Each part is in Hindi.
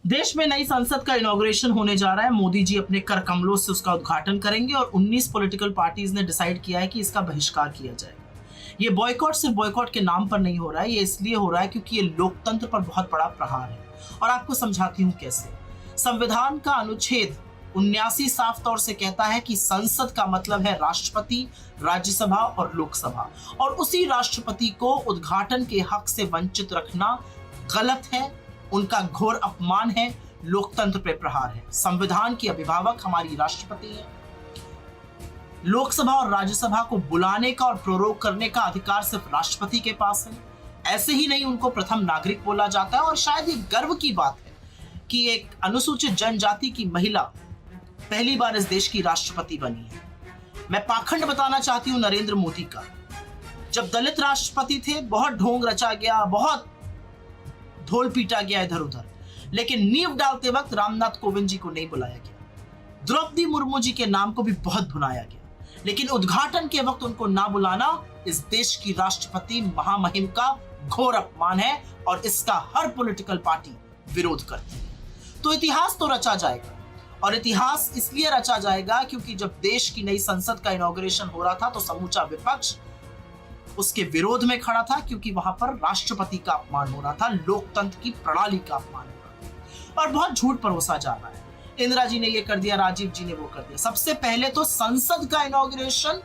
देश में नई संसद का इनॉग्रेशन होने जा रहा है। मोदी जी अपने कर कमलों से उसका उद्घाटन करेंगे और 19 पॉलिटिकल पार्टीज ने डिसाइड किया है कि इसका बहिष्कार किया जाएगा। ये बॉयकॉट सिर्फ बॉयकॉट के नाम पर नहीं हो रहा है, ये इसलिए हो रहा है क्योंकि ये लोकतंत्र पर बहुत बड़ा प्रहार है। और आपको समझाती हूँ कैसे। संविधान का अनुच्छेद 79 साफ तौर से कहता है कि संसद का मतलब है राष्ट्रपति, राज्यसभा और लोकसभा, और उसी राष्ट्रपति को उद्घाटन के हक से वंचित रखना गलत है, उनका घोर अपमान है, लोकतंत्र पे प्रहार है। संविधान की अभिभावक हमारी राष्ट्रपति है। लोकसभा और राज्यसभा को बुलाने का और प्रोरोग करने का अधिकार सिर्फ राष्ट्रपति के पास है। ऐसे ही नहीं उनको प्रथम नागरिक बोला जाता है। और शायद ये गर्व की बात है कि एक अनुसूचित जनजाति की महिला पहली बार इस देश की राष्ट्रपति बनी है। मैं पाखंड बताना चाहती हूं नरेंद्र मोदी का। जब दलित राष्ट्रपति थे बहुत ढोंग रचा गया, बहुत ढोल पीटा गया इधर उधर, लेकिन नींव डालते वक्त रामनाथ कोविंद जी को नहीं बुलाया गया। द्रौपदी मुर्मू जी के नाम को भी बहुत भुनाया गया, लेकिन उद्घाटन के वक्त उनको ना बुलाना इस देश की राष्ट्रपति महामहिम का घोर अपमान है और इसका हर पॉलिटिकल पार्टी विरोध करती है। तो इतिहास तो रचा जाएगा, और इतिहास इसलिए रचा जाएगा क्योंकि जब देश की नई संसद का इनॉग्रेशन हो रहा था तो समूचा विपक्ष उसके विरोध में खड़ा था, क्योंकि वहां पर राष्ट्रपति का अपमान हो रहा था, लोकतंत्र की प्रणाली का अपमान हो रहा था। और बहुत झूठ परोसा जा रहा है। इंदिरा जी ने ये कर दिया, राजीव जी ने वो कर दिया। सबसे पहले तो संसद का इनॉग्रेशन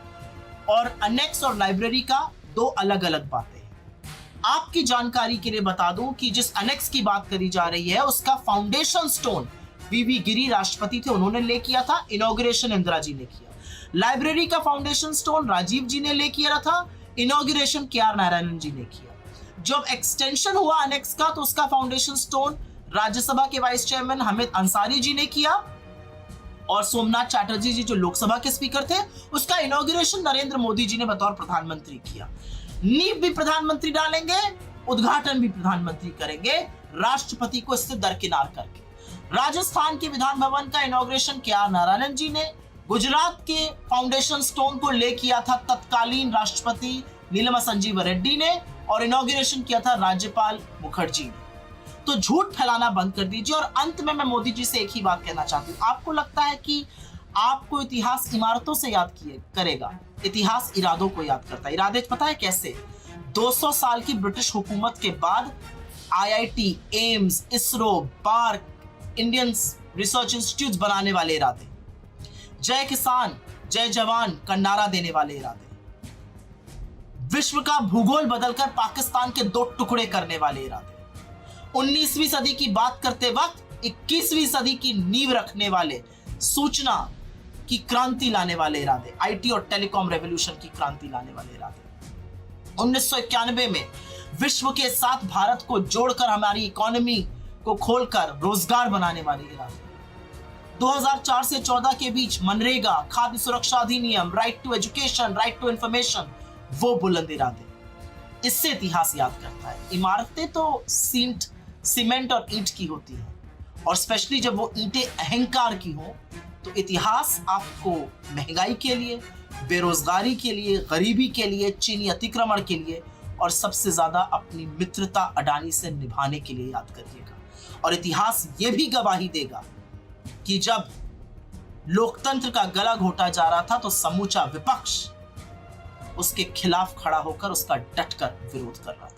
और अनेक्स और लाइब्रेरी का दो अलग अलग बातें हैं। आपकी जानकारी के लिए बता दूं कि जिस अनेक्स की बात करी जा रही है उसका फाउंडेशन स्टोन वीवी गिरी राष्ट्रपति थे, उन्होंने ले किया था। इनॉग्रेशन इंदिरा जी ने किया। लाइब्रेरी का फाउंडेशन स्टोन राजीव जी ने ले किया था। Inauguration KR. नारायणन जी ने किया। जब एक्सटेंशन हुआ अनेक्स का तो उसका फाउंडेशन स्टोन राज्यसभा के वाइस चेयरमैन हामिद अंसारी जी ने किया, और सोमनाथ चैटर्जी जी जो लोकसभा के स्पीकर थे उसका इनॉग्रेशन नरेंद्र मोदी जी ने बतौर प्रधानमंत्री किया। नींव भी प्रधानमंत्री डालेंगे, उद्घाटन भी प्रधानमंत्री करेंगे, राष्ट्रपति को इससे दरकिनार करके। राजस्थान के विधान भवन का इनॉग्रेशन के.आर. नारायणन जी ने, गुजरात के फाउंडेशन स्टोन को ले किया था तत्कालीन राष्ट्रपति नीलमा संजीव रेड्डी ने, और इनॉग्रेशन किया था राज्यपाल मुखर्जी ने। तो झूठ फैलाना बंद कर दीजिए। और अंत में मैं मोदी जी से एक ही बात कहना चाहती हूँ, आपको लगता है कि आपको इतिहास इमारतों से याद करेगा? इतिहास इरादों को याद करता है। इरादे पता है कैसे? 200 साल की ब्रिटिश हुकूमत के बाद IIT, AIIMS, ISRO, park, Indian research institute बनाने वाले इरादे, जय किसान जय जवान का नारा देने वाले इरादे, विश्व का भूगोल बदलकर पाकिस्तान के 2 टुकड़े करने वाले इरादे, 19वीं सदी की बात करते वक्त 21वीं सदी की नींव रखने वाले, सूचना की क्रांति लाने वाले इरादे, IT और टेलीकॉम रेवोल्यूशन की क्रांति लाने वाले इरादे, 1991 में विश्व के साथ भारत को जोड़कर हमारी इकोनॉमी को खोलकर रोजगार बनाने वाले इरादे, 2004 से 14 के बीच मनरेगा, खाद्य सुरक्षा अधिनियम, right to education, right to information, वो बुलंद इरादे। इससे इतिहास याद करता है। इमारतें तो सीमेंट और ईंट की होती हैं, और स्पेशली जब वो ईंटें अहंकार की हो, तो इतिहास आपको महंगाई के लिए, बेरोजगारी के लिए, गरीबी के लिए, चीनी अतिक्रमण के लिए, और सबसे ज्यादा अपनी मित्रता अडानी से निभाने के लिए याद करिएगा। और इतिहास ये भी गवाही देगा कि जब लोकतंत्र का गला घोटा जा रहा था तो समूचा विपक्ष उसके खिलाफ खड़ा होकर उसका डटकर विरोध कर रहा था।